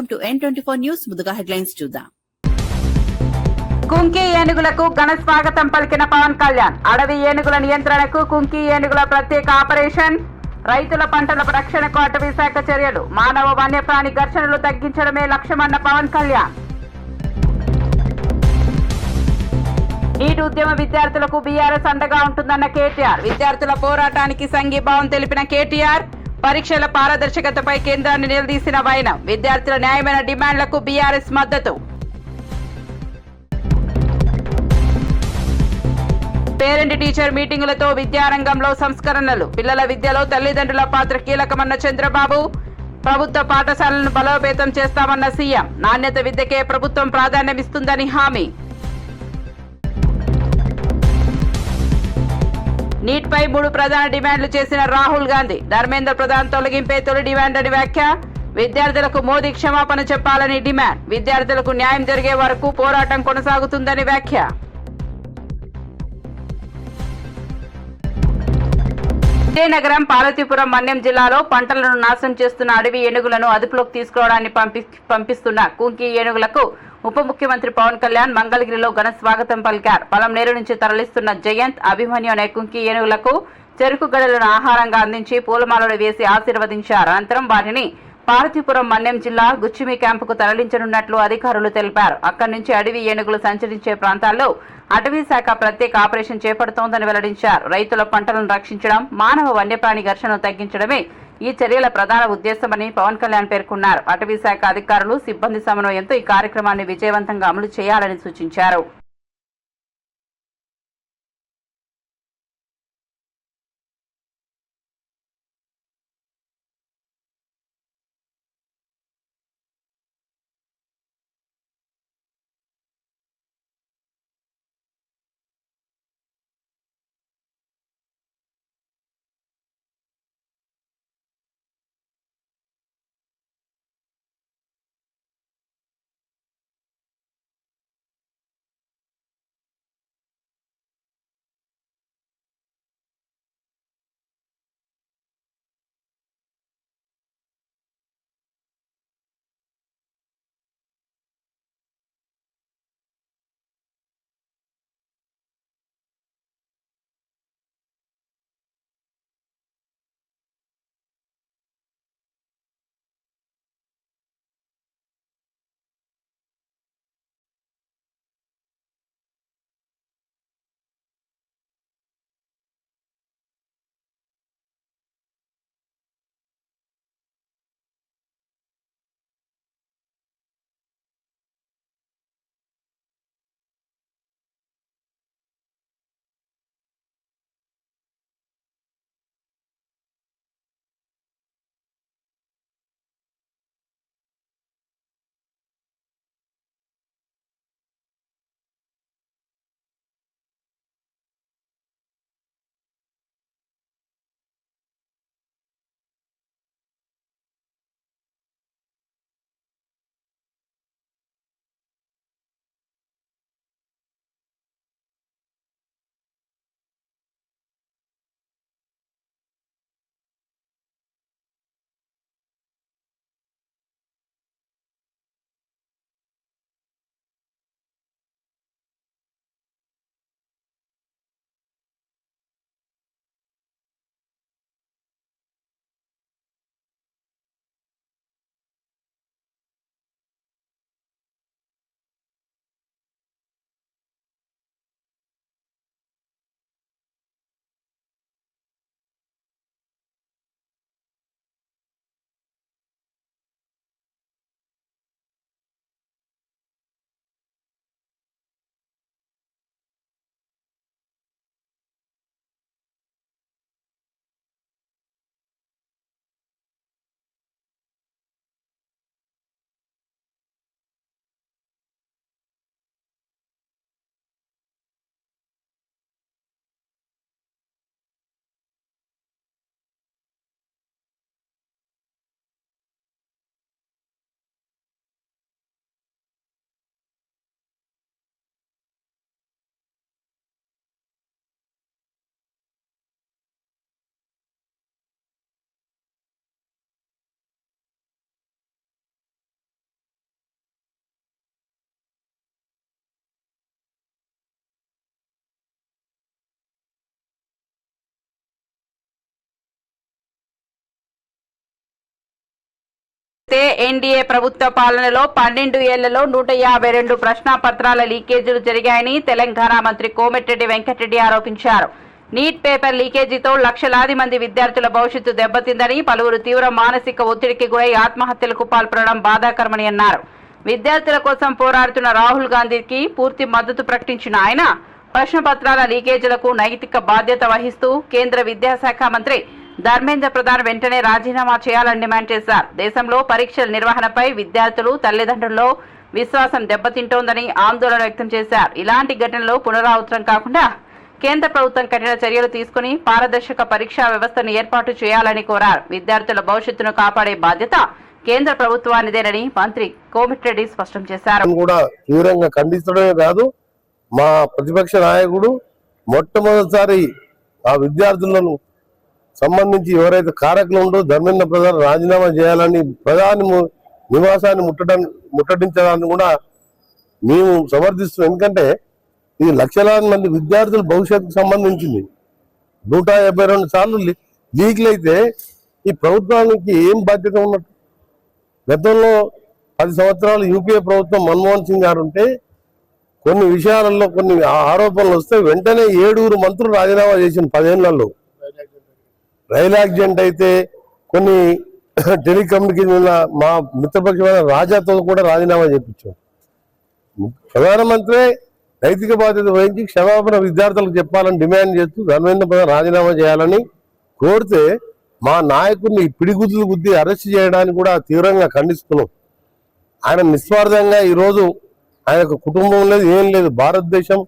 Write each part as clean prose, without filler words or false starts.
Welcome to N24 news. ముందుగా headlines చూద్దాం. కుంకి ఏనుగులకు ఘన స్వాగతం పలికిన పవన్ కళ్యాణ్. అడవి ఏనుగుల నియంత్రణకు కుంకి ఏనుగుల ప్రత్యేక ఆపరేషన్. రైతుల పంటల రక్షణకు అటవీ శాఖ చర్యలు. మానవ వన్యప్రాణి ఘర్షణలు తగ్గించడమే లక్ష్యమన్న పవన్ కళ్యాణ్. నీట్ ఉద్యమ విద్యార్థులకు బీఆర్ఎస్ అండగా ఉంటుందన్న కేటీఆర్. విద్యార్థుల పోరాటానికి సంఘీభావం తెలిపిన కేటీఆర్. పరీక్షల పారదర్శకతపై కేంద్రాన్ని నిలదీసిన వైనం. విద్యార్థుల న్యాయమైన డిమాండ్లకు బీఆర్ఎస్ మద్దతు. పేరెంట్ టీచర్ మీటింగులతో విద్యారంగంలో సంస్కరణలు. పిల్లల విద్యలో తల్లిదండ్రుల పాత్ర కీలకమన్న చంద్రబాబు. ప్రభుత్వ పాఠశాలలను బలోపేతం చేస్తామన్న సీఎం. నాణ్యత విద్యకే ప్రభుత్వం ప్రాధాన్యమిస్తుందని హామీ. నీట్ పై 3 ప్రధాన డిమాండ్లు చేసిన రాహుల్ గాంధీ. ధర్మేంద్ర ప్రధాన్ తొలగింపే తొలి డిమాండ్ అని వ్యాఖ్య. విద్యార్థులకు మోదీ క్షమాపణ చెప్పాలని డిమాండ్. విద్యార్థులకు న్యాయం జరిగే వరకు పోరాటం కొనసాగుతుందని వ్యాఖ్య. విజయనగరం, పార్వతీపురం, మన్యం జిల్లాలో పంటలను నాశనం చేస్తున్న అడవి ఏనుగులను అదుపులోకి తీసుకోవడాన్ని పంపిస్తున్న కుంకి ఏనుగులకు ఉప ముఖ్యమంత్రి పవన్ కళ్యాణ్ మంగళగిరిలో ఘన స్వాగతం పలికారు. పలంనేరు నుంచి తరలిస్తున్న జయంత్, అభిమన్యు అనే కుంకి ఏనుగులకు చెరుకు గడలను ఆహారంగా అందించి పూలమాలలు వేసి ఆశీర్వదించారు. అనంతరం వాటిని పార్వతీపురం, మన్యం జిల్లా గుచ్చిమి క్యాంపుకు తరలించనున్నట్లు అధికారులు తెలిపారు. అక్కడి నుంచి అడవి ఏనుగులు సంచరించే ప్రాంతాల్లో అటవీ శాఖ ప్రత్యేక ఆపరేషన్ చేపడుతోందని వెల్లడించారు. రైతుల పంటలను రక్షించడం, మానవ వన్యప్రాణి ఘర్షణను తగ్గించడమే ఈ చర్యల ప్రధాన ఉద్దేశమని పవన్ కళ్యాణ్ పేర్కొన్నారు. అటవీ శాఖ అధికారులు, సిబ్బంది సమన్వయంతో ఈ కార్యక్రమాన్ని విజయవంతంగా అమలు చేయాలని సూచించారు. ఎన్డీఏ ప్రభుత్వ పాలనలో 12 ఏళ్లలో 152 ప్రశ్నాపత్రాల లీకేజీలు జరిగాయని తెలంగాణ మంత్రి కోమటిరెడ్డి వెంకటరెడ్డి ఆరోపించారు. నీట్ పేపర్ లీకేజీతో లక్షలాది మంది విద్యార్థుల భవిష్యత్తు దెబ్బతిందని, పలువురు తీవ్ర మానసిక ఒత్తిడికి గురై ఆత్మహత్యలకు పాల్పడడం బాధాకరమని అన్నారు. విద్యార్థుల కోసం పోరాడుతున్న రాహుల్ గాంధీకి పూర్తి మద్దతు ప్రకటించిన ఆయన ప్రశ్నపత్రాల లీకేజీలకు నైతిక బాధ్యత వహిస్తూ కేంద్ర విద్యాశాఖ మంత్రి ధర్మేంద్ర ప్రధాన్ వెంటనే రాజీనామా చేయాలని డిమాండ్ చేశారు. దేశంలో పరీక్షల నిర్వహణపై విద్యార్థులు, తల్లిదండ్రుల్లో విశ్వాసం దెబ్బతింటోందని ఆందోళన వ్యక్తం చేశారు. ఇలాంటి ఘటనలు పునరావృతం కాకుండా కేంద్ర ప్రభుత్వం కఠిన చర్యలు తీసుకుని పారదర్శక పరీక్షా వ్యవస్థను ఏర్పాటు చేయాలని కోరారు. విద్యార్థుల భవిష్యత్తును కాపాడే బాధ్యత కేంద్ర ప్రభుత్వానిదేనని మంత్రి కోమటిరెడ్డి స్పష్టం చేశారు. కూడా తీవ్రంగా ఖండించడమే కాదు, మా ప్రతిపక్ష నాయకుడు మొట్టమొదటిసారి ఆ విద్యార్థులను సంబంధించి ఎవరైతే కారకులు ఉండో ధర్మేంద్ర ప్రధాన్ రాజీనామా చేయాలని ప్రధాని నివాసాన్ని ముట్టడించడాన్ని కూడా మేము సమర్థిస్తున్నాం. ఎందుకంటే ఇది లక్షలాది మంది విద్యార్థుల భవిష్యత్తుకు సంబంధించింది. 152 సార్లు లీక్లు అయితే ఈ ప్రభుత్వానికి ఏం బాధ్యత ఉన్నట్టు? గతంలో 10 సంవత్సరాలు యూపీఏ ప్రభుత్వం మన్మోహన్ సింగ్ గారు ఉంటే కొన్ని విషయాలలో కొన్ని ఆరోపణలు వస్తే వెంటనే 7 మంత్రులు రాజీనామా చేసిన 10 ఏళ్లలో. రైల్ యాక్సిడెంట్ అయితే కొన్ని టెలికమ్యూనికేషన్ మా మిత్రపక్షమైన రాజాతో కూడా రాజీనామా చేయించాం. ప్రధానమంత్రి నైతిక బాధ్యత వహించి క్షమాపణ విద్యార్థులకు చెప్పాలని డిమాండ్ చేస్తూ ధర్మేంద్ర ప్రధాన్ రాజీనామా చేయాలని కోరితే మా నాయకుడిని పిడిగుద్దులు గుద్ది అరెస్ట్ చేయడానికి కూడా తీవ్రంగా ఖండిస్తున్నాం. ఆయన నిస్వార్థంగా ఈరోజు ఆయనకు కుటుంబం లేదు, ఏం లేదు. భారతదేశం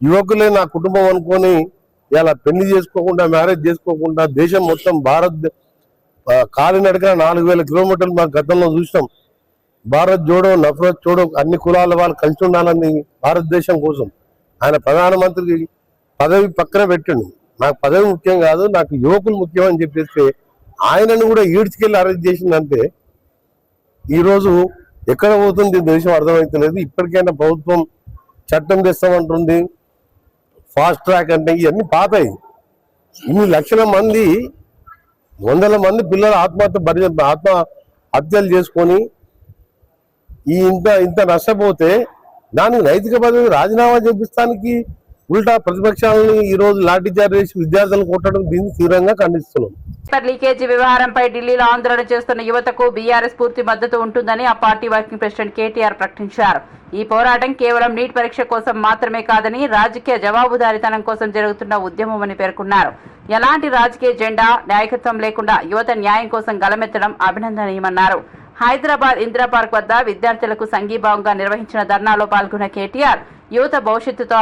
యువకులే నా కుటుంబం అనుకొని ఇలా పెళ్లి చేసుకోకుండా, మ్యారేజ్ చేసుకోకుండా దేశం మొత్తం కాలినడక 4000 కిలోమీటర్లు మా గతంలో చూసినాం. భారత్ జోడో నఫరత్ జోడో, అన్ని కులాల వాళ్ళు కలిసి ఉండాలని భారతదేశం కోసం ఆయన ప్రధానమంత్రికి పదవి పక్కన పెట్టండి. నాకు పదవి ముఖ్యం కాదు, నాకు యువకులు ముఖ్యం అని చెప్పేస్తే ఆయనను కూడా ఈడ్చుకెళ్ళి అరెస్ట్ చేసిందంటే ఈరోజు ఎక్కడ పోతుంది దేశం అర్థమవుతలేదు. ఇప్పటికైనా ప్రభుత్వం చట్టం తెస్తామంటుంది, ఫాస్ట్ ట్రాక్ అంటే ఇవన్నీ పాతాయి. ఇన్ని లక్షల మంది, వందల మంది పిల్లలు ఆత్మహత్యలు చేసుకొని ఇంత నష్టపోతే దానికి నైతిక పదవి రాజీనామా చేపిస్తానికి ఉల్టా ప్రతిపక్షాలని ఈ రోజు లాఠీచార్జ్ చేసి విద్యార్థులను కొట్టడం, దీన్ని తీవ్రంగా ఖండిస్తున్నాం. లీకేజీ వ్యవహారంపై ఢిల్లీలో ఆందోళన చేస్తున్న యువతకు బీఆర్ఎస్ పూర్తి మద్దతు ఉంటుందని ఆ పార్టీ వర్కింగ్ ప్రెసిడెంట్ కేటీఆర్ ప్రకటించారు. ఈ పోరాటం కేవలం నీట్ పరీక్ష కోసం మాత్రమే కాదని రాజకీయ జవాబుదారీతనం కోసం జరుగుతున్న ఉద్యమమని పేర్కొన్నారు. ఎలాంటి రాజకీయ జెండా, నాయకత్వం లేకుండా యువత న్యాయం కోసం గలమెత్తడం అభినందనీయమన్నారు. హైదరాబాద్ ఇందిరా పార్క్ వద్ద విద్యార్థులకు సంఘీభావంగా నిర్వహించిన ధర్నాలో పాల్గొన్న కేటీఆర్ యువత భవిష్యత్తుతో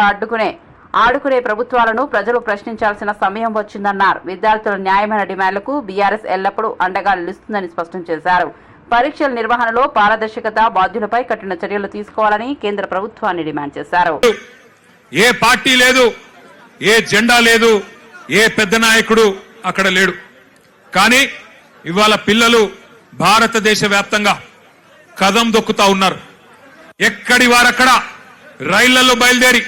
ఆడుకునే ప్రభుత్వాలను ప్రజలు ప్రశ్నించాల్సిన సమయం వచ్చిందన్నారు. విద్యార్థుల న్యాయమైన డిమాండ్లకు బీఆర్ఎస్ ఎల్లప్పుడూ అండగా నిలుస్తుందని స్పష్టం చేశారు. పరీక్షల నిర్వహణలో పారదర్శకత, బాధ్యులపై కఠిన చర్యలు తీసుకోవాలని కేంద్ర ప్రభుత్వాన్ని డిమాండ్ చేశారు. ఏ పార్టీ లేదు, ఏ జెండా లేదు, ఏ పెద్ద నాయకుడు అక్కడ లేడు. కానీ ఇవాళ పిల్లలు భారతదేశ వ్యాప్తంగా కదం దొక్కుతా ఉన్నారు. ఎక్కడి వారక్కడ రైళ్లలో బయలుదేరి,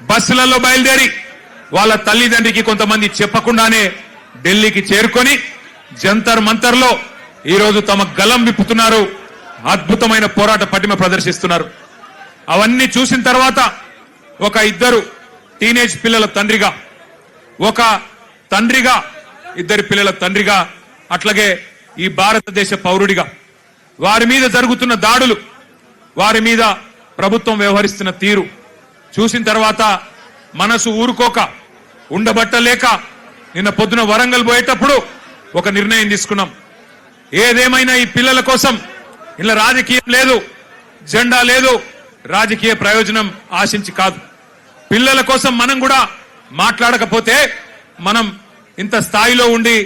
బస్సులలో బయలుదేరి వాళ్ళ తల్లిదండ్రికి కొంతమంది చెప్పకుండానే ఢిల్లీకి చేరుకొని జంతర్ మంతర్లో ఈరోజు తమ గలం విప్పుతున్నారు. అద్భుతమైన పోరాట పటిమ ప్రదర్శిస్తున్నారు. అవన్నీ చూసిన తర్వాత ఒక ఇద్దరు టీనేజ్ పిల్లల తండ్రిగా, ఒక తండ్రిగా, ఇద్దరి పిల్లల తండ్రిగా, అట్లాగే ఈ భారతదేశ పౌరుడిగా వారి మీద జరుగుతున్న దాడులు, వారి మీద ప్రభుత్వం వ్యవహరిస్తున్న తీరు చూసిన తర్వాత మనసు ఊరుకోక, ఉండబట్టలేక నిన్న పొద్దున వరంగల్ పోయేటప్పుడు ఒక నిర్ణయం తీసుకున్నాం. ఏదేమైనా ఈ పిల్లల కోసం ఇలా రాజకీయం లేదు, జెండా లేదు, రాజకీయ ప్రయోజనం ఆశించి కాదు. పిల్లల కోసం మనం కూడా మాట్లాడకపోతే మనం ఇంత స్థాయిలో ఉండి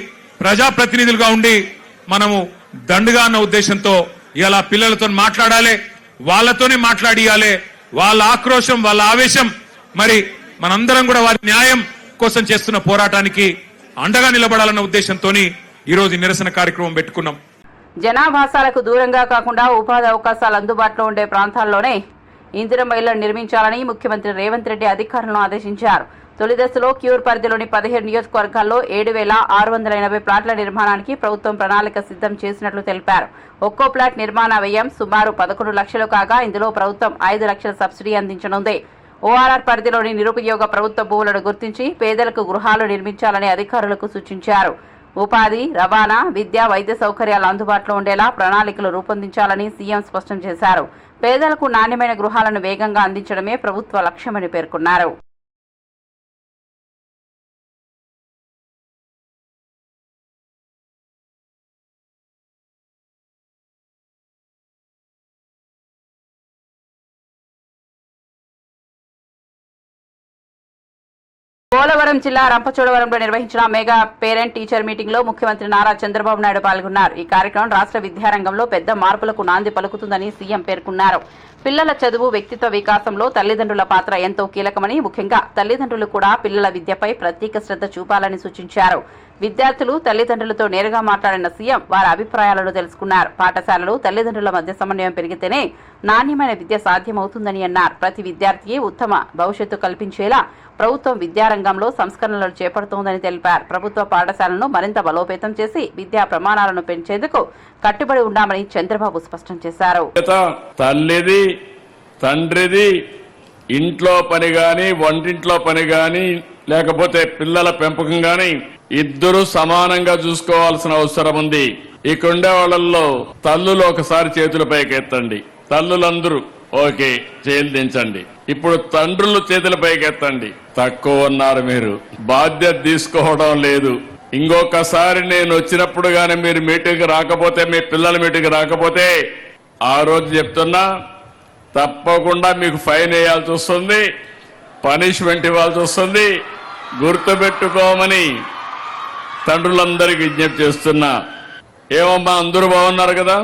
ప్రజాప్రతినిధులుగా ఉండి మనము దండుగా అన్న ఉద్దేశంతో ఇలా పిల్లలతో మాట్లాడాలి, వాళ్ళతోనే మాట్లాడియాలి. వాళ్ళ ఆక్రోశం, వాళ్ళ ఆవేశం, మరి మనందరం కూడా వారి న్యాయం కోసం చేస్తున్న పోరాటానికి అండగా నిలబడాలన్న ఉద్దేశంతో ఈ రోజు నిరసన కార్యక్రమం పెట్టుకున్నాం. జనాభాసాలకు దూరంగా కాకుండా ఉపాధి అవకాశాలు అందుబాటులో ఉండే ప్రాంతాల్లోనే ఇందిరమ్మ ఇళ్లను నిర్మించాలని ముఖ్యమంత్రి రేవంత్ రెడ్డి అధికారులను ఆదేశించారు. తొలి దశలో క్యూర్ పరిధిలోని 17 నియోజకవర్గాల్లో 7,680 ప్లాట్ల నిర్మాణానికి ప్రభుత్వం ప్రణాళిక సిద్ధం చేసినట్లు తెలిపారు. ఒక్కో ప్లాట్ నిర్మాణ వ్యయం సుమారు 11 లక్షలు కాగా ఇందులో ప్రభుత్వం 5 లక్షల సబ్సిడీ అందించనుంది. ఓఆర్ఆర్ పరిధిలోని నిరుపయోగ ప్రభుత్వ భూములను గుర్తించి పేదలకు గృహాలు నిర్మించాలని అధికారులకు సూచించారు. ఉపాధి, రవాణా, విద్య, వైద్య సౌకర్యాలు అందుబాటులో ఉండేలా ప్రణాళికలు రూపొందించాలని సీఎం స్పష్టం చేశారు. పేదలకు నాణ్యమైన గృహాలను వేగంగా అందించడమే ప్రభుత్వ లక్ష్యమని పేర్కొన్నారు. పోలవరం జిల్లా రంపచోడవరంలో నిర్వహించిన మెగా పేరెంట్ టీచర్ మీటింగ్ లో ముఖ్యమంత్రి నారా చంద్రబాబు నాయుడు పాల్గొన్నారు. ఈ కార్యక్రమం రాష్ట్ర విద్యారంగంలో పెద్ద మార్పులకు నాంది పలుకుతుందని సీఎం పేర్కొన్నారు. పిల్లల చదువు, వ్యక్తిత్వ వికాసంలో తల్లిదండ్రుల పాత్ర ఎంతో కీలకమని, ముఖ్యంగా తల్లిదండ్రులు కూడా పిల్లల విద్యపై ప్రత్యేక శ్రద్ధ చూపాలని సూచించారు. విద్యార్థులు తల్లిదండ్రులతో నేరుగా మాట్లాడిన సీఎం వారి అభిప్రాయాలను తెలుసుకున్నారు. పాఠశాలలు, తల్లిదండ్రుల మధ్య సమన్వయం పెరిగితేనే నాణ్యమైన విద్య సాధ్యమవుతుందని అన్నారు. ప్రతి విద్యార్థికి ఉత్తమ భవిష్యత్తు కల్పించేలా ప్రభుత్వం విద్యారంగంలో సంస్కరణలు చేపడుతోందని తెలిపారు. ప్రభుత్వ పాఠశాలను మరింత బలోపేతం చేసి విద్యా ప్రమాణాలను పెంచేందుకు కట్టుబడి ఉన్నామని చంద్రబాబు స్పష్టం చేశారు. తల్లిది, తండ్రిది ఇంట్లో పని గాని, వంటింట్లో పని గాని, లేకపోతే పిల్లల పెంపకం గాని ఇద్దరు సమానంగా చూసుకోవాల్సిన అవసరం ఉంది. ఇక్కడుండే వాళ్ళల్లో తల్లులు ఒకసారి చేతుల పైకి ఎత్తండి. తల్లులందరూ ఓకే, చేతులు దించండి. ఇప్పుడు తండ్రులు చేతుల పైకి ఎత్తండి. తక్కువ ఉన్నారు మీరు, బాధ్యత తీసుకోవడం లేదు. ఇంకొకసారి నేను వచ్చినప్పుడు గానీ మీరు మీటింగ్ రాకపోతే, మీ పిల్లల మీటింగ్ రాకపోతే ఆ రోజు చెప్తున్నా తప్పకుండా మీకు ఫైన్ వేయాల్సి వస్తుంది, పనిష్మెంట్ ఇవ్వాల్సి వస్తుంది. గుర్తుపెట్టుకోమని తండ్రులందరికీ విజ్ఞప్తి చేస్తున్నా. ఏమమ్మా అందరూ బాగున్నారు కదా?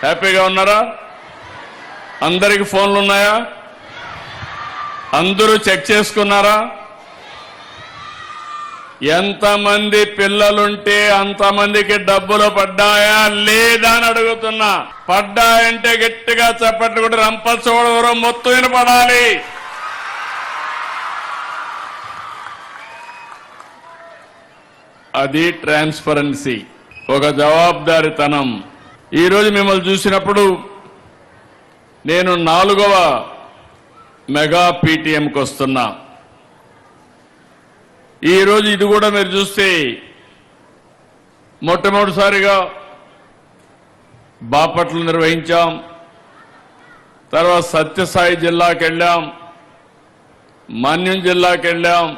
హ్యాపీగా ఉన్నారా? అందరికి ఫోన్లు ఉన్నాయా? అందరూ చెక్ చేసుకున్నారా? ఎంతమంది పిల్లలుంటే అంతమందికి డబ్బులు పడ్డాయా లేదా అని అడుగుతున్నా. పడ్డాయంటే గట్టిగా చప్పట్లు కూడా రంపచోడవరం మొత్తం వినపడాలి. అది ట్రాన్స్పరెన్సీ, ఒక జవాబుదారీతనం. ఈరోజు మిమ్మల్ని చూసినప్పుడు నేను 4వ మెగా పీటీఎంకి వస్తున్నా. ఈరోజు ఇది కూడా మీరు చూస్తే మొట్టమొదటిసారిగా బాపట్ల నిర్వహించాం, తర్వాత సత్యసాయి జిల్లాకి వెళ్ళాం, మన్యం జిల్లాకి వెళ్ళాం,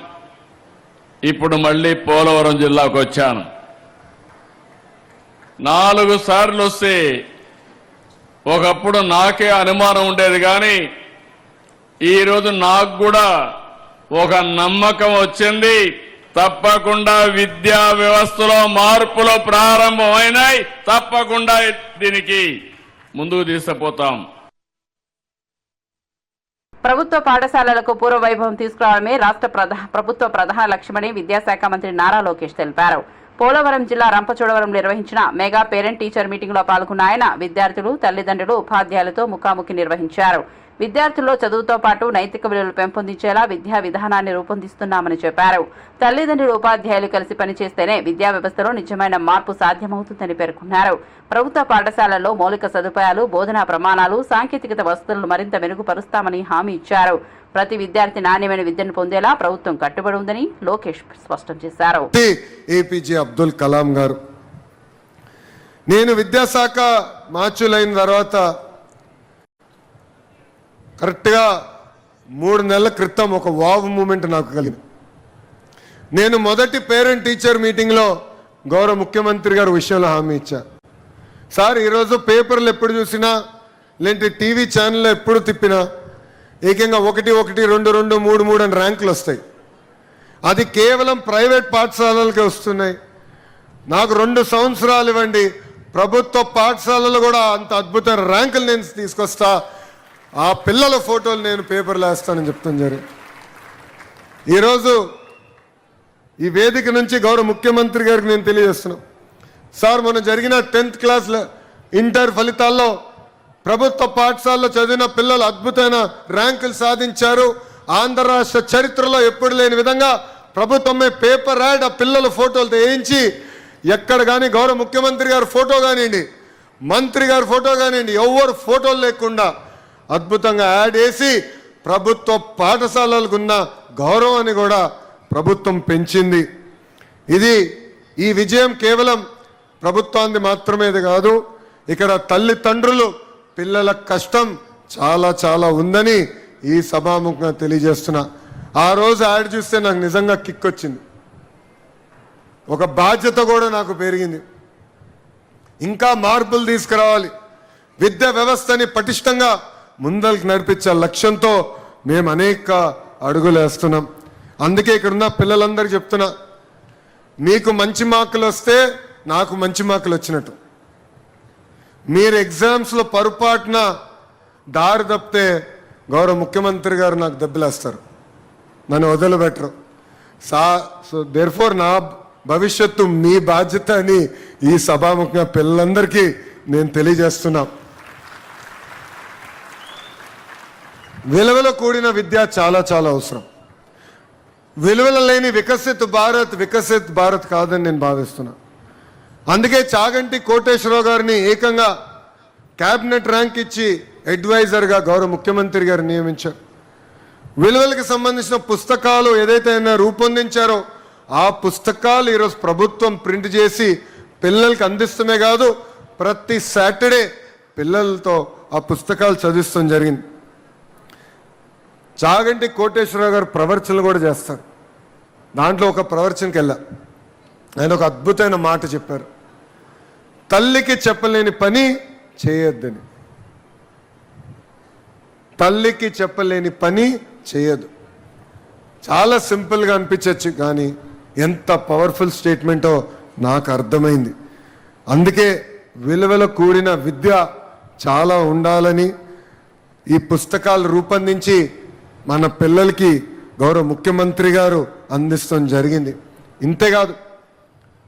ఇప్పుడు మళ్ళీ పోలవరం జిల్లాకు వచ్చాను. 4 సార్లు వస్తే ఒకప్పుడు నాకే అనుమానం ఉండేది, కానీ ఈరోజు నాకు కూడా ఒక నమ్మకం వచ్చింది. తప్పకుండా విద్యా వ్యవస్థలో మార్పులు ప్రారంభమైనాయి. తప్పకుండా దీనికి ముందుకు తీసుకుపోతాం. ప్రభుత్వ పాఠశాలలకు పూర్వ వైభవం తీసుకురావడమే రాష్ట్ర ప్రభుత్వ ప్రధాన లక్ష్యమని విద్యాశాఖ మంత్రి నారా లోకేష్ తెలిపారు. పోలవరం జిల్లా రంపచోడవరం నిర్వహించిన మెగా పేరెంట్ టీచర్ మీటింగ్ లో పాల్గొన్న ఆయన విద్యార్థులు, తల్లిదండ్రులు, ఉపాధ్యాయులతో ముఖాముఖి నిర్వహించారు. విద్యార్థుల్లో చదువుతో పాటు నైతిక విలువలు పెంపొందించేలా విద్యా విధానాన్ని రూపొందిస్తున్నామని చెప్పారు. తల్లిదండ్రులు, ఉపాధ్యాయులు కలిసి పనిచేస్తేనే విద్యా వ్యవస్థలో నిజమైన మార్పు సాధ్యమవుతుందని పేర్కొన్నారు. ప్రభుత్వ పాఠశాలల్లో మౌలిక సదుపాయాలు, బోధనా ప్రమాణాలు, సాంకేతికత వసతులను మరింత మెరుగుపరుస్తామని హామీ ఇచ్చారు. ప్రతి విద్యార్థి నాణ్యమైన విద్యను పొందేలా ప్రభుత్వం కట్టుబడి ఉందని లోకేష్ స్పష్టం చేశారు. ఏపీజే అబ్దుల్ కలాం గారు, నేను విద్యాశాఖ మార్చులైన తర్వాత కరెక్ట్గా 3 నెలల క్రితం ఒక వావ్ మూమెంట్ నాకు కలిగింది. నేను మొదటి పేరెంట్ టీచర్ మీటింగ్లో గౌరవ ముఖ్యమంత్రి గారు విషయంలో హామీ ఇచ్చారు. సార్, ఈరోజు పేపర్లు ఎప్పుడు చూసినా, లేదంటే టీవీ ఛానల్లో ఎప్పుడు తిప్పినా ఏకంగా 1, 1, 2, 2, 3, 3 అని ర్యాంకులు వస్తాయి. అది కేవలం ప్రైవేట్ పాఠశాలలకే వస్తున్నాయి. నాకు 2 సంవత్సరాలు ఇవ్వండి, ప్రభుత్వ పాఠశాలలు కూడా అంత అద్భుతమైన ర్యాంకులు నేను తీసుకొస్తా, ఆ పిల్లల ఫోటోలు నేను పేపర్లో వేస్తానని చెప్తాను జరిగింది. ఈరోజు ఈ వేదిక నుంచి గౌరవ ముఖ్యమంత్రి గారికి నేను తెలియజేస్తున్నాను. సార్, మొన్న జరిగిన 10th క్లాస్ ఇంటర్ ఫలితాల్లో ప్రభుత్వ పాఠశాలలో చదివిన పిల్లలు అద్భుతమైన ర్యాంకులు సాధించారు. ఆంధ్ర రాష్ట్ర చరిత్రలో ఎప్పుడు లేని విధంగా ప్రభుత్వమే పేపర్ యాడ్ ఆ పిల్లల ఫోటోలతో వేయించి ఎక్కడ కానీ గౌరవ ముఖ్యమంత్రి గారి ఫోటో కానివ్వండి, మంత్రి గారి ఫోటో కానివ్వండి, ఎవరు ఫోటోలు లేకుండా అద్భుతంగా యాడ్ వేసి ప్రభుత్వ పాఠశాలలకు ఉన్న గౌరవాన్ని కూడా ప్రభుత్వం పెంచింది. ఈ విజయం కేవలం ప్రభుత్వాన్ని మాత్రమేది కాదు, ఇక్కడ తల్లిదండ్రులు పిల్లల కష్టం చాలా చాలా ఉందని ఈ సభాముఖంగా తెలియజేస్తున్నా. ఆ రోజు యాడ్ చూస్తే నాకు నిజంగా కిక్ వచ్చింది, ఒక బాధ్యత కూడా నాకు పెరిగింది. ఇంకా మార్పులు తీసుకురావాలి, విద్యా వ్యవస్థని పటిష్టంగా ముందరికి నడిపించే లక్ష్యంతో మేము అనేక అడుగులు వేస్తున్నాం. అందుకే ఇక్కడున్న పిల్లలందరికీ చెప్తున్నా, మీకు మంచి మార్కులు వస్తే నాకు మంచి మార్కులు వచ్చినట్టు. మీరు ఎగ్జామ్స్లో పొరపాటున దారి తప్పితే గౌరవ ముఖ్యమంత్రి గారు నాకు దెబ్బలేస్తారు, నన్ను వదిలిపెట్టరు. సో దేర్ఫోర్ నా భవిష్యత్తు మీ బాధ్యత అని ఈ సభాముఖంగా పిల్లలందరికీ నేను తెలియజేస్తున్నా. విలువలో కూడిన విద్య చాలా చాలా అవసరం. విలువలు లేని వికసిత్ భారత్ కాదని నేను భావిస్తున్నా. అందుకే చాగంటి కోటేశ్వరరావు గారిని ఏకంగా క్యాబినెట్ ర్యాంక్ ఇచ్చి అడ్వైజర్గా గౌరవ ముఖ్యమంత్రి గారు నియమించారు. విలువలకు సంబంధించిన పుస్తకాలు ఏదైతే రూపొందించారో ఆ పుస్తకాలు ఈరోజు ప్రభుత్వం ప్రింట్ చేసి పిల్లలకి అందిస్తమే కాదు, ప్రతి సాటర్డే పిల్లలతో ఆ పుస్తకాలు చదివిస్తాం జరిగింది. చాగంటి కోటేశ్వరరావు గారు ప్రవచనలు కూడా చేస్తారు. దాంట్లో ఒక ప్రవచనకి వెళ్ళా, ఆయన ఒక అద్భుతమైన మాట చెప్పారు, తల్లికి చెప్పలేని పని చేయొద్దని. తల్లికి చెప్పలేని పని చేయదు. చాలా సింపుల్గా అనిపించవచ్చు, కానీ ఎంత పవర్ఫుల్ స్టేట్మెంటో నాకు అర్థమైంది. అందుకే విలువల కూడిన విద్య చాలా ఉండాలని ఈ పుస్తకాలు రూపొందించి మన పిల్లలకి గౌరవ ముఖ్యమంత్రి గారు అందిస్తాం జరిగింది. ఇంతేకాదు,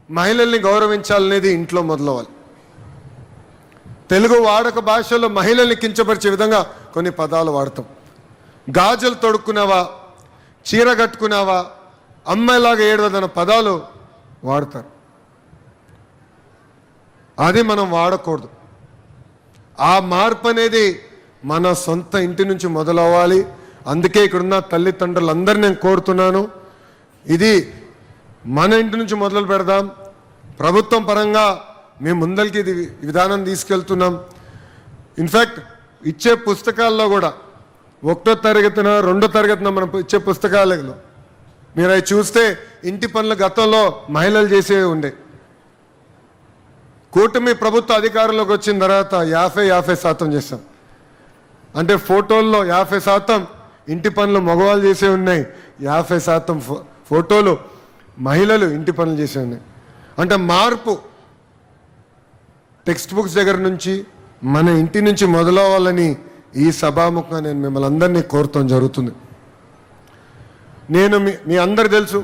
మహిళల్ని గౌరవించాలనేది ఇంట్లో మొదలవ్వాలి. తెలుగు వాడక భాషలో మహిళల్ని కించపరిచే విధంగా కొన్ని పదాలు వాడతాం. గాజులు తొడుక్కున్నావా, చీర కట్టుకున్నావా, అమ్మాయిలాగా ఏడవదన్న పదాలు వాడతారు. అది మనం వాడకూడదు. ఆ మార్పు అనేది మన సొంత ఇంటి నుంచి మొదలవ్వాలి. అందుకే ఇక్కడున్న తల్లిదండ్రులందరినీ నేను కోరుతున్నాను, ఇది మన ఇంటి నుంచి మొదలు పెడదాం. ప్రభుత్వం పరంగా మేము ముందరికి ఇది విధానం తీసుకెళ్తున్నాం. ఇన్ఫ్యాక్ట్ ఇచ్చే పుస్తకాల్లో కూడా 1వ తరగతిన 2వ తరగతిన మనం ఇచ్చే పుస్తకాలలో మీరు అవి చూస్తే ఇంటి పనులు గతంలో మహిళలు చేసేవి ఉండే. కూటమి ప్రభుత్వ అధికారంలోకి వచ్చిన తర్వాత 50% చేస్తాం. అంటే ఫోటోల్లో 50% ఇంటి పనులు మగవాళ్ళు చేసే ఉన్నాయి, 50% ఫోటోలు మహిళలు ఇంటి పనులు చేసే ఉన్నాయి. అంటే మార్పు టెక్స్ట్ బుక్స్ దగ్గర నుంచి మన ఇంటి నుంచి మొదలవ్వాలని ఈ సభాముఖంగా నేను మిమ్మల్ని అందరినీ కోరటం జరుగుతుంది. నేను మీ అందరు తెలుసు,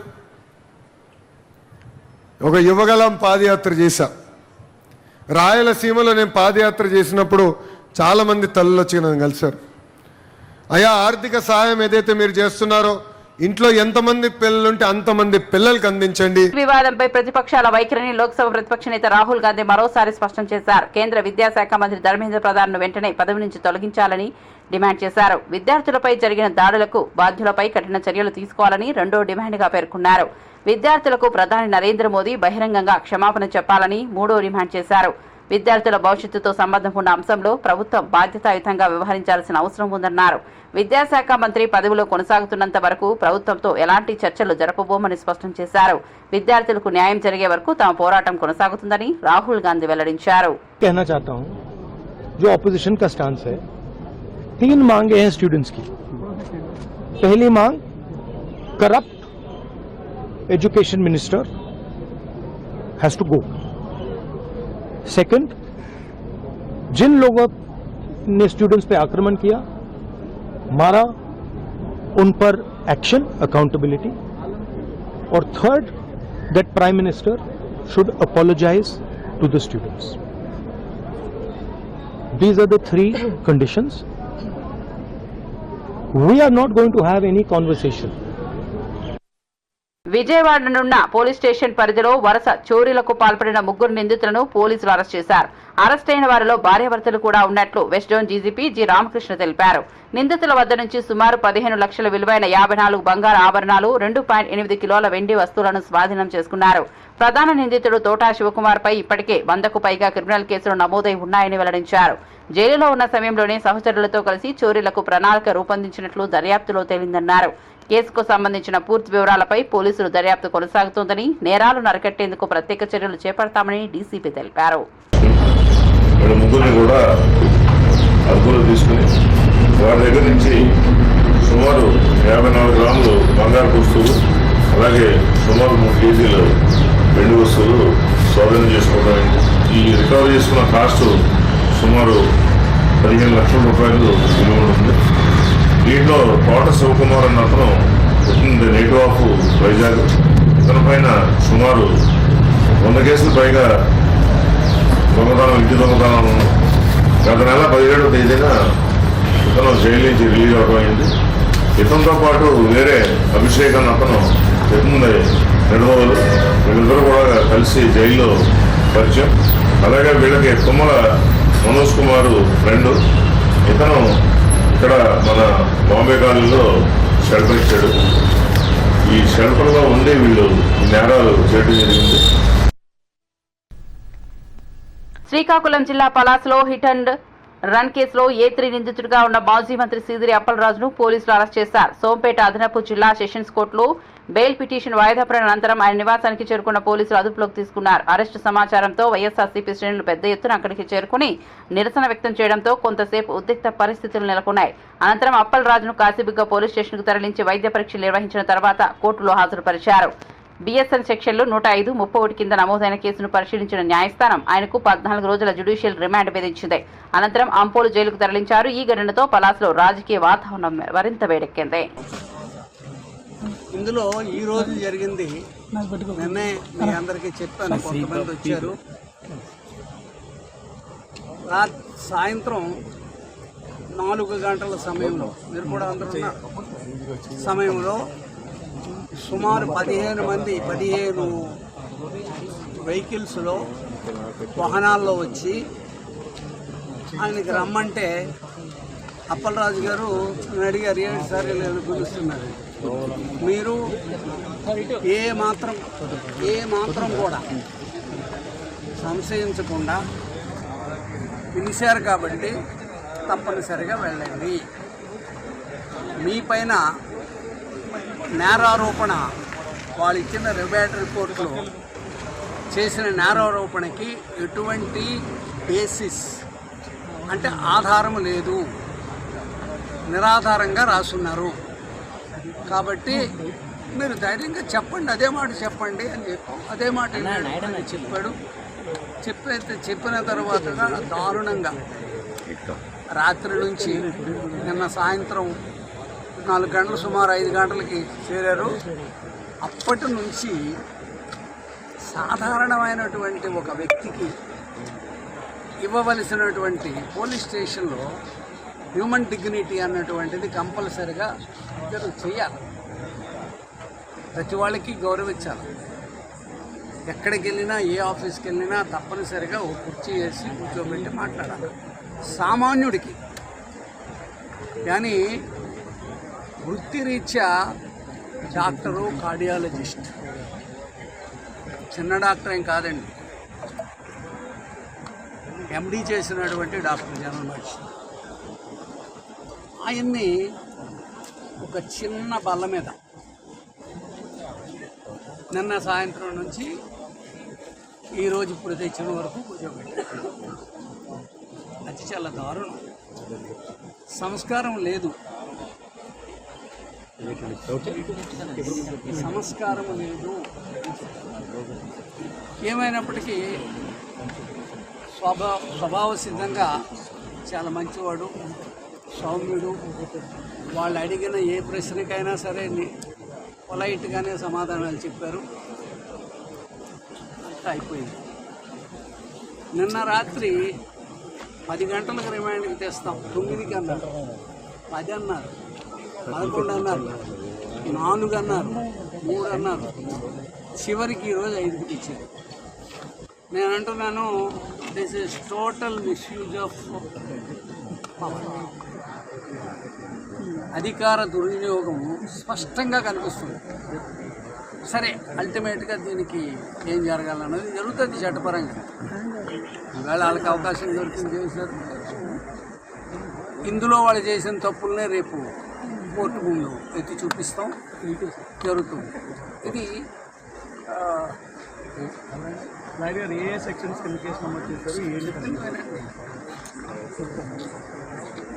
ఒక యువగలం పాదయాత్ర చేశా. రాయలసీమలో నేను పాదయాత్ర చేసినప్పుడు చాలామంది తల్లులు వచ్చి నన్ను కలిశారు. అయ్యా, ఆర్థిక సహాయం ఏదైతే మీరు చేస్తున్నారో ఇంట్లో ఎంతమంది పిల్లలుంటే అంతమంది పిల్లలకు అందించండి. వివాదంపై ప్రతిపక్షాల వైఖరిని లోక్సభ ప్రతిపక్ష నేత రాహుల్ గాంధీ మరోసారి స్పష్టం చేశారు. కేంద్ర విద్యాశాఖ మంత్రి ధర్మేంద్ర ప్రధాన్ ను వెంటనే పదవి నుంచి తొలగించాలని డిమాండ్ చేశారు. విద్యార్థులపై జరిగిన దాడులకు బాధ్యులపై కఠిన చర్యలు తీసుకోవాలని రెండో డిమాండ్గా పేర్కొన్నారు. విద్యార్థులకు ప్రధాని నరేంద్ర మోదీ బహిరంగంగా క్షమాపణ చెప్పాలని మూడో డిమాండ్ చేశారు. విద్యార్థుల భవిష్యత్తుతో సంబంధం ఉన్న అంశంలో ప్రభుత్వం బాధ్యతాయుతంగా వ్యవహరించాల్సిన అవసరం ఉందన్నారు. విద్యాశాఖ మంత్రి పదవిలో కొనసాగుతున్నంత వరకు ప్రభుత్వంతో ఎలాంటి చర్చలు జరపబోమని స్పష్టం చేశారు. విద్యార్థులకు న్యాయం జరిగే వరకు తమ పోరాటం కొనసాగుతుందని రాహుల్ గాంధీ వెల్లడించారు. कहना चाहता हूं, जो ऑपोजिशन का स्टांस है, 3 मांगे हैं स्टूडेंट्स की. पहली मांग, corrupt education minister has to go. Second, जिन लोगों ने स्टूडेंट्स पे आक्रमण किया, मारा, उन पर एक्शन, अकाउंटेबिलिटी. और third, that prime minister should apologise to the students. These are the 3 conditions. we are not going to have any conversation. విజయవాడనున్న పోలీస్ స్టేషన్ పరిధిలో వరుస చోరీలకు పాల్పడిన 3 నిందితులను పోలీసులు అరెస్ట్ చేశారు. అరెస్ట్ అయిన వారిలో భార్యాభర్తలు కూడా ఉన్నట్లు west zone DGP G Ramakrishna తెలిపారు. నిందితుల వద్ద నుంచి సుమారు 15 లక్షల విలువైన 54 బంగారు ఆభరణాలు, 2.8 కిలోల వెండి వస్తువులను స్వాధీనం చేసుకున్నారు. ప్రధాన నిందితుడు తోటా శివకుమార్ పై ఇప్పటికే 100కు పైగా క్రిమినల్ కేసులు నమోదై ఉన్నాయని వెల్లడించారు. జైలులో ఉన్న సమయంలోనే సహచరులతో కలిసి చోరీలకు ప్రణాళిక రూపొందించినట్లు దర్యాప్తులో తేలిందన్నారు. కేసుకు సంబంధించిన పూర్తి వివరాలపై పోలీసులు దర్యాప్తు కొనసాగుతోందని, నేరాలను అరికట్టేందుకు ప్రత్యేక చర్యలు చేపడతామని డీసీపీ తెలిపారు. ముగ్గురిని కూడా అదుపులో తీసుకుని వారి దగ్గర నుంచి సుమారు 54 గ్రాములు బంగారు వస్తువులు, అలాగే సుమారు 3 కేజీలు వెండి వస్తువులు స్వాధీనం చేసుకోవడం. ఈ రికవరీ చేసుకున్న కాస్ట్ సుమారు 15 లక్షల రూపాయలు విలువ ఉంటుంది. దీంట్లో తోట శివకుమార్ అన్న అతను పుట్టింది నేటివ్ ఆఫ్ వైజాగ్. ఇతని పైన సుమారు 100 కేసులు పైగా దొంగతనం, ఇంటి దొంగతనం గత నెల 17వ తేదీన ఇతను జైలు నుంచి రిలీజ్ అవడం అయింది. ఇతనితో పాటు వేరే అభిషేక్ అన్న అతను చెప్తుంది 2 రోజులు వీళ్ళిద్దరూ కూడా కలిసి జైల్లో పరిచయం. అలాగే వీళ్ళకి తుమ్మల మనోజ్ కుమార్ ఫ్రెండ్, ఇతను ఇక్కడ మన బాంబే కాలనీలో షెల్టర్ ఇచ్చాడు. ఈ షెల్టర్లో ఉండి వీళ్ళు నేరాలు చేయడం జరిగింది. శ్రీకాకుళం జిల్లా పలాసలో హిట్ అండ్ రన్ కేసులో A3 నిందితుడిగా ఉన్న మాజీ మంత్రి సీదిరి అప్పలరాజును పోలీసులు అరెస్ట్ చేశారు. సోంపేట అదనపు జిల్లా సెషన్స్ కోర్టులో బెయిల్ పిటిషన్ వాయిదా పడిన అనంతరం ఆయన నివాసానికి చేరుకున్న పోలీసులు అదుపులోకి తీసుకున్నారు. అరెస్టు సమాచారంతో వైఎస్ఆర్సీపీ శ్రేణులు పెద్ద ఎత్తున అక్కడికి చేరుకుని నిరసన వ్యక్తం చేయడంతో కొంతసేపు ఉద్రిక్త పరిస్థితులు నెలకొన్నాయి. అనంతరం అప్పలరాజును కాశీబుగ్గ పోలీస్ స్టేషన్కు తరలించి వైద్య పరీక్షలు నిర్వహించిన తర్వాత కోర్టులో హాజరుపరిచారు. బీఎస్ఎన్ సెక్షన్లు 105, 31 కింద నమోదైన కేసును పరిశీలించిన న్యాయస్థానం ఆయనకు 14 రోజుల జ్యుడిషియల్ రిమాండ్ విధించింది. అనంతరం అంపోలు జైలుకు తరలించారు. ఈ ఘటనతో పలాసలో రాజకీయ వాతావరణం మరింత వేడెక్కింది. ఇందులో ఈ రోజు జరిగింది నిన్నే మీ అందరికీ చెప్పాను. కొంతమంది వచ్చారు. సాయంత్రం 4 గంటల సమయంలో, మీరు కూడా అందరూ సమయంలో సుమారు 15 మంది 15 వెహికల్స్లో వాహనాల్లో వచ్చి ఆయనకి రమ్మంటే అప్పలరాజు గారు అడిగారు, ఏంటి సార్ ఇలా పిలుస్తున్నారు, మీరు ఏ మాత్రం కూడా సంశయించకుండా పిలిచారు కాబట్టి తప్పనిసరిగా వెళ్ళండి. మీ పైన నేరారోపణ వాళ్ళు ఇచ్చిన రిమాండ్ రిపోర్ట్లో చేసిన నేరారోపణకి ఎటువంటి బేసిస్ అంటే ఆధారం లేదు, నిరాధారంగా రాసున్నారు. కాబట్టి మీరు ధైర్యంగా చెప్పండి, అదే మాట చెప్పండి అని చెప్పి అదే మాట చెప్పాడు. చెప్పిన తర్వాత దారుణంగా రాత్రి నుంచి నిన్న సాయంత్రం 4 గంటలు సుమారు 5 గంటలకి చేరారు. అప్పటి నుంచి సాధారణమైనటువంటి ఒక వ్యక్తికి ఇవ్వవలసినటువంటి పోలీస్ స్టేషన్లో హ్యూమన్ డిగ్నిటీ అన్నటువంటిది కంపల్సరిగా ఇద్దరు చేయాలి. ప్రతి వాళ్ళకి గౌరవించాలి. ఎక్కడికి వెళ్ళినా, ఏ ఆఫీస్కి వెళ్ళినా తప్పనిసరిగా ఒక కుర్చీ వేసి కూర్చోబెట్టి మాట్లాడాలి సామాన్యుడికి. కానీ వృత్తిరీత్యా డాక్టరు, కార్డియాలజిస్ట్, చిన్న డాక్టర్ ఏం కాదండి, ఎండి చేసినటువంటి డాక్టర్ జనరల్ మెడిసిన్. ఆయన్ని ఒక చిన్న బల్ల మీద నిన్న సాయంత్రం నుంచి ఈరోజు ఇప్పుడు తెచ్చిన వరకు కూర్చోబెట్టారు. అది చాలా దారుణం. సంస్కారం లేదు, సంస్కారం లేదు. ఏమైనప్పటికీ స్వభావ సిద్ధంగా చాలా మంచివాడు, సౌమ్యుడు. వాళ్ళు అడిగిన ఏ ప్రశ్నకైనా సరే పొలైట్గానే సమాధానాలు చెప్పారు. అంతా అయిపోయింది. నిన్న రాత్రి 10 గంటలకు రిమాండ్కి తెస్తాం, 9కి అన్నారు, 10 అన్నారు. 11 అన్నారు, 4 అన్నారు, 3 అన్నారు, చివరికి ఈరోజు 5కి ఇచ్చారు. నేను అంటున్నాను, this is total misuse of power. అధికార దుర్వినియోగం స్పష్టంగా కనిపిస్తుంది. సరే, అల్టిమేట్గా దీనికి ఏం జరగాలన్నది జరుగుతుంది చట్టపరంగా. ఇవాళ వాళ్ళకి అవకాశం దొరికింది చేశారు. ఇందులో వాళ్ళు చేసిన తప్పులనే రేపు కోర్టు ముందు ఎత్తి చూపిస్తాం, జరుగుతుంది. ఇది ఏ సెక్షన్స్ కింద కేసు నమోదు చేశారు?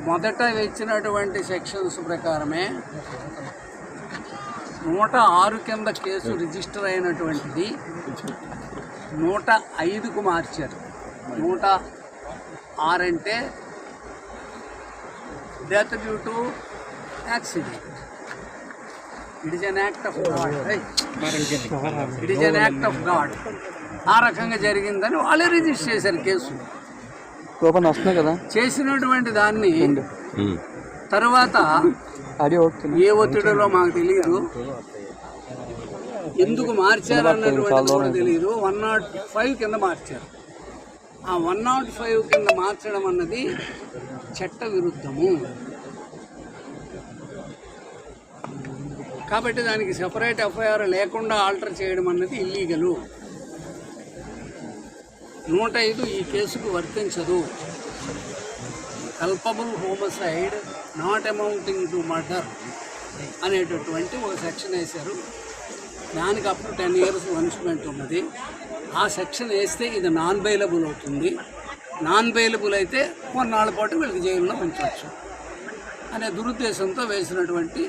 మొదట ఇచ్చినటువంటి సెక్షన్స్ ప్రకారమే 106 కింద కేసు రిజిస్టర్ అయినటువంటిది 105కు మార్చారు. 106 అంటే death due to accident. It is an act of God, right? It is an act of God. ఆ రకంగా జరిగిందని వాళ్ళే రిజిస్టర్ చేశారు కేసు. వస్తున్నాయి కదా, చేసినటువంటి దాన్ని తర్వాత ఏ ఒత్తిడిలో మాకు తెలియదు, ఎందుకు మార్చారు అన్నటువంటి కూడా తెలియదు. 105 కింద మార్చారు. ఆ 105 కింద మార్చడం అన్నది చట్ట విరుద్ధము. కాబట్టి దానికి సెపరేట్ ఎఫ్ఐఆర్ లేకుండా ఆల్టర్ చేయడం అన్నది ఇల్లీగలు. 105 ఈ కేసుకు వర్తించదు. Culpable homicide not amounting to murder అనేటటువంటి ఒక సెక్షన్ వేశారు. దానికి అప్పుడు 10 years పనిష్మెంట్ ఉన్నది. ఆ సెక్షన్ వేస్తే ఇది నాన్ బెయిలబుల్ అవుతుంది. నాన్ బెయిలబుల్ అయితే కొన్నాళ్ళ పాటు వీళ్ళకి జైల్లో ఉంచవచ్చు అనే దురుద్దేశంతో వేసినటువంటి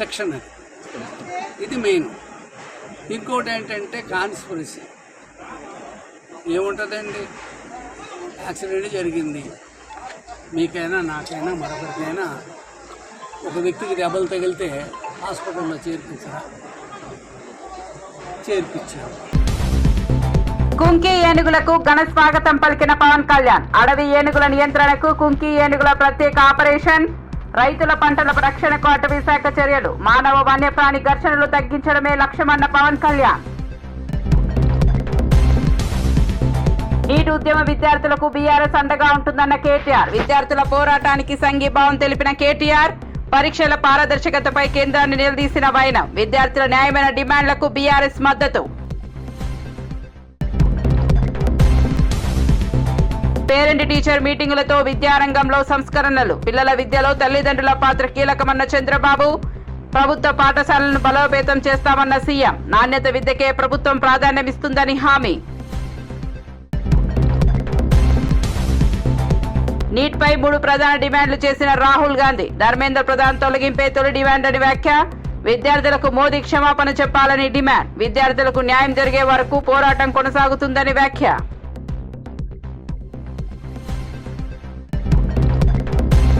సెక్షన్ అది. ఇది మెయిన్. ఇంకోటి ఏంటంటే కాన్స్పిరసీ. ఏముంటుందండి, యాక్సిడెంట్ జరిగింది, మీకైనా నాకైనా మరొకరికైనా ఒక వ్యక్తికి దెబ్బలు తగిలితే హాస్పిటల్లో చేర్పించారు. కుంకి ఏనుగులకు ఘన స్వాగతం పలికిన పవన్ కళ్యాణ్. అడవి ఏనుగుల నియంత్రణకు కుంకి ఏనుగుల ప్రత్యేక ఆపరేషన్, రైతుల పంటల రక్షణకు అటవీ శాఖ చర్యలు, మానవ వన్యప్రాణి ఘర్షణలు తగ్గించడమే లక్ష్యమన్న పవన్ కళ్యాణ్. నీటి ఉద్యమ విద్యార్థులకు బీఆర్ఎస్ అండగా ఉంటుందన్న కేటీఆర్. విద్యార్థుల పోరాటానికి సంఘీభావం తెలిపిన కేటీఆర్. పరీక్షల పారదర్శకతపై కేంద్రాన్ని నిలదీసిన వైనం. విద్యార్థుల న్యాయమైన డిమాండ్లకు బీఆర్ఎస్ మద్దతు. పేరెంట్ టీచర్ మీటింగులతో విద్యారంగంలో సంస్కరణలు, పిల్లల విద్యలో తల్లిదండ్రుల పాత్ర కీలకమన్న చంద్రబాబు. ప్రభుత్వ పాఠశాలలను బలోపేతం చేస్తామన్న సీఎం. నాణ్యత విద్యకే ప్రభుత్వం ప్రాధాన్యమిస్తుందని హామీ. నీట్పై 3 ప్రధాన డిమాండ్లు చేసిన రాహుల్ గాంధీ. ధర్మేంద్ర ప్రధాన్ తొలగింపే తొలి డిమాండ్ అని వ్యాఖ్య. విద్యార్థులకు మోదీ క్షమాపణ చెప్పాలని డిమాండ్. విద్యార్థులకు న్యాయం జరిగే వరకు పోరాటం కొనసాగుతుందని వ్యాఖ్య.